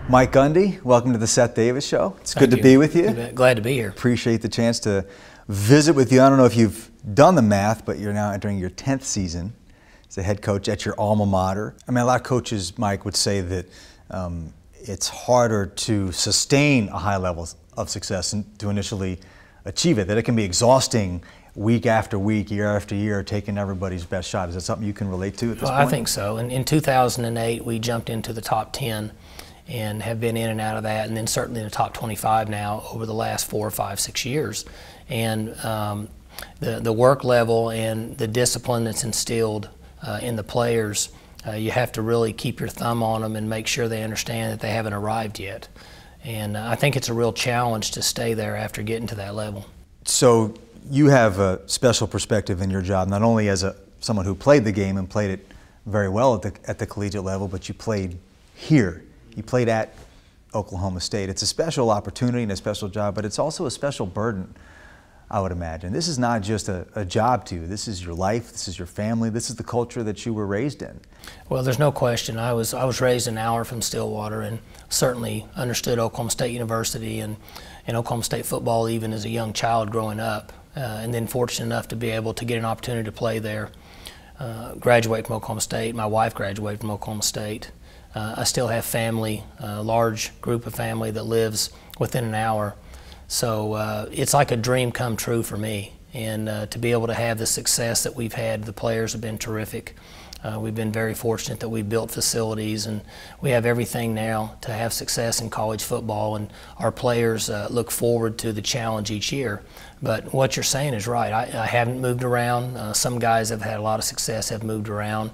Mike Gundy, welcome to the Seth Davis Show. It's good to be with you. Glad to be here. Appreciate the chance to visit with you. I don't know if you've done the math, but you're now entering your 10th season as a head coach at your alma mater. I mean, a lot of coaches, Mike, would say that it's harder to sustain a high level of success and to initially achieve it, that it can be exhausting week after week, year after year, taking everybody's best shot. Is that something you can relate to at this point? I think so. In 2008, we jumped into the top 10 and have been in and out of that, and then certainly in the top 25 now over the last 4, 5, 6 years. And the work level and the discipline that's instilled in the players, you have to really keep your thumb on them and make sure they understand that they haven't arrived yet. And I think it's a real challenge to stay there after getting to that level. So you have a special perspective in your job, not only as someone who played the game and played it very well at the collegiate level, but you played here. You played at Oklahoma State. It's a special opportunity and a special job, but it's also a special burden, I would imagine. This is not just a job to you. This is your life. This is your family. This is the culture that you were raised in. Well, there's no question. I was raised an hour from Stillwater and certainly understood Oklahoma State University and Oklahoma State football even as a young child growing up, and then fortunate enough to be able to get an opportunity to play there. Graduate from Oklahoma State. My wife graduated from Oklahoma State. I still have family, a large group of family that lives within an hour. So it's like a dream come true for me. And to be able to have the success that we've had, the players have been terrific. We've been very fortunate that we've built facilities, and we have everything now to have success in college football, and our players look forward to the challenge each year. But what you're saying is right. I haven't moved around. Some guys have had a lot of success, have moved around.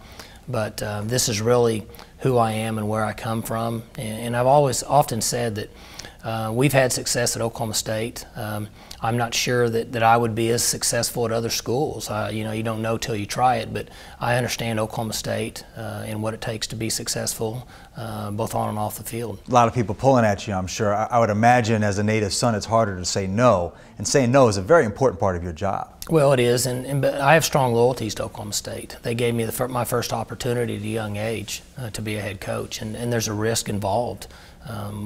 But this is really who I am and where I come from. And I've often said that we've had success at Oklahoma State. I'm not sure that I would be as successful at other schools. You know, you don't know till you try it, but I understand Oklahoma State and what it takes to be successful, both on and off the field. A lot of people pulling at you, I'm sure. I would imagine as a native son it's harder to say no, and saying no is a very important part of your job. Well, it is, but I have strong loyalties to Oklahoma State. They gave me my first opportunity at a young age to be a head coach, and there's a risk involved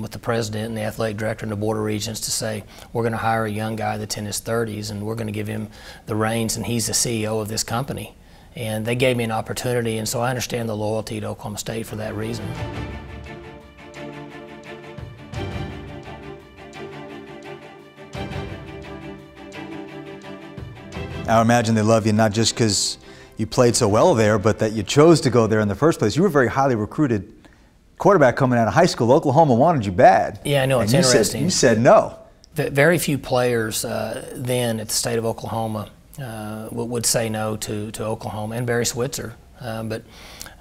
with the president and the athletic director and the board of regents to say, we're going to hire a young guy that's in his 30s and we're going to give him the reins and he's the CEO of this company. And they gave me an opportunity, and so I understand the loyalty to Oklahoma State for that reason. I imagine they love you not just because you played so well there, but that you chose to go there in the first place. You were a very highly recruited quarterback coming out of high school. Oklahoma wanted you bad. Yeah, I know. It's interesting. You said no. Very few players then at the state of Oklahoma would say no to Oklahoma, and Barry Switzer. But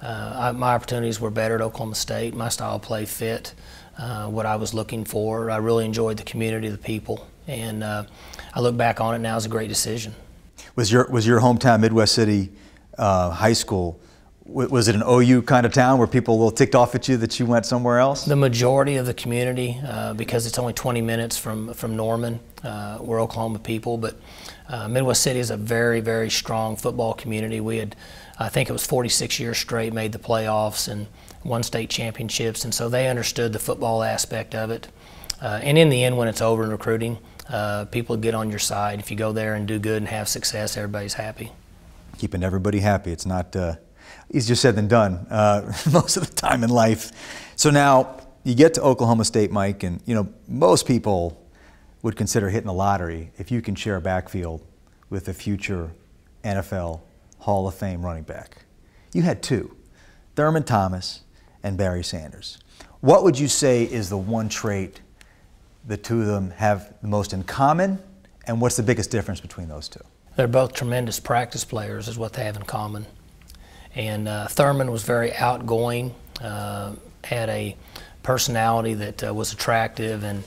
my opportunities were better at Oklahoma State. My style of play fit what I was looking for. I really enjoyed the community, the people, and I look back on it now as a great decision. Was your hometown Midwest City high school, was it an OU kind of town where people were a little ticked off at you that you went somewhere else? The majority of the community, because it's only 20 minutes from Norman, we're Oklahoma people, but Midwest City is a very, very strong football community. We had, I think it was 46 years straight, made the playoffs and won state championships, and so they understood the football aspect of it. And in the end, when it's over in recruiting, people get on your side. If you go there and do good and have success, everybody's happy. Keeping everybody happy. It's not easier said than done most of the time in life. So now you get to Oklahoma State, Mike, and you know most people would consider hitting the lottery if you can share a backfield with a future NFL Hall of Fame running back. You had two, Thurman Thomas and Barry Sanders. What would you say is the one trait the two of them have the most in common, and what's the biggest difference between those two? They're both tremendous practice players is what they have in common. And Thurman was very outgoing, had a personality that was attractive and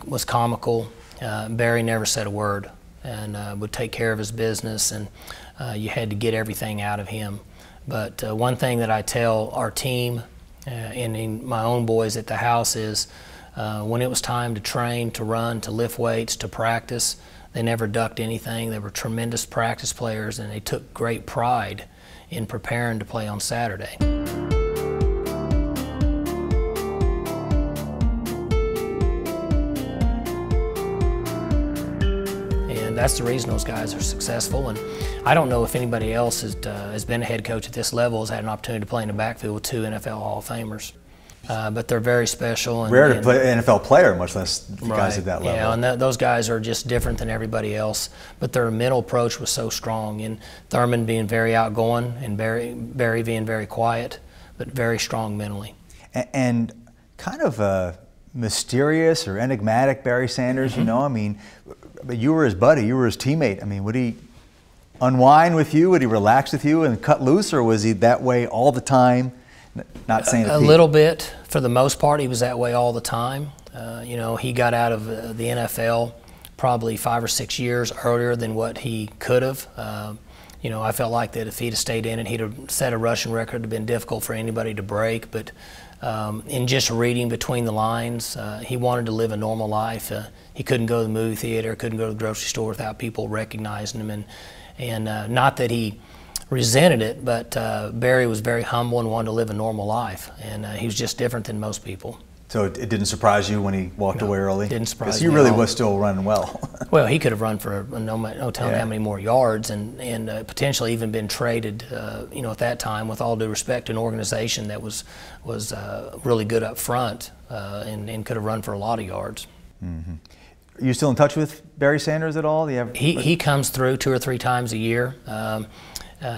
was comical. Barry never said a word and would take care of his business, and you had to get everything out of him. But one thing that I tell our team and my own boys at the house is when it was time to train, to run, to lift weights, to practice, they never ducked anything. They were tremendous practice players, and they took great pride in preparing to play on Saturday. and that's the reason those guys are successful. And I don't know if anybody else has been a head coach at this level, has had an opportunity to play in the backfield with 2 NFL Hall of Famers. But they're very special. Rare to play an NFL player, much less guys at that level. Yeah, and those guys are just different than everybody else. But their mental approach was so strong. And Thurman being very outgoing, and Barry being very quiet, but very strong mentally. And kind of a mysterious or enigmatic Barry Sanders, you know. I mean, but you were his buddy, you were his teammate. I mean, would he unwind with you? Would he relax with you and cut loose, or was he that way all the time? Not saying a little bit. For the most part, he was that way all the time. You know, he got out of the NFL probably 5 or 6 years earlier than what he could have. You know, I felt like that if he'd have stayed in it, he'd have set a rushing record. It would have been difficult for anybody to break. But in just reading between the lines, he wanted to live a normal life. He couldn't go to the movie theater, couldn't go to the grocery store without people recognizing him. And not that he resented it, but Barry was very humble and wanted to live a normal life, and he was just different than most people. So it didn't surprise you when he walked away early? Didn't surprise me. Because he really was still running well. Well, he could have run for no telling how many more yards, and potentially even been traded. You know, at that time, with all due respect, an organization that was really good up front and could have run for a lot of yards. Mm-hmm. Are you still in touch with Barry Sanders at all? He comes through 2 or 3 times a year.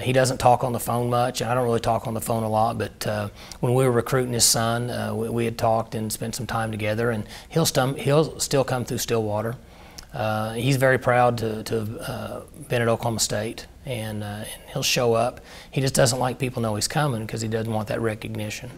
He doesn't talk on the phone much, and I don't really talk on the phone a lot, but when we were recruiting his son, we had talked and spent some time together, and he'll still come through Stillwater. He's very proud to have been at Oklahoma State, and he'll show up. He just doesn't like people know he's coming because he doesn't want that recognition.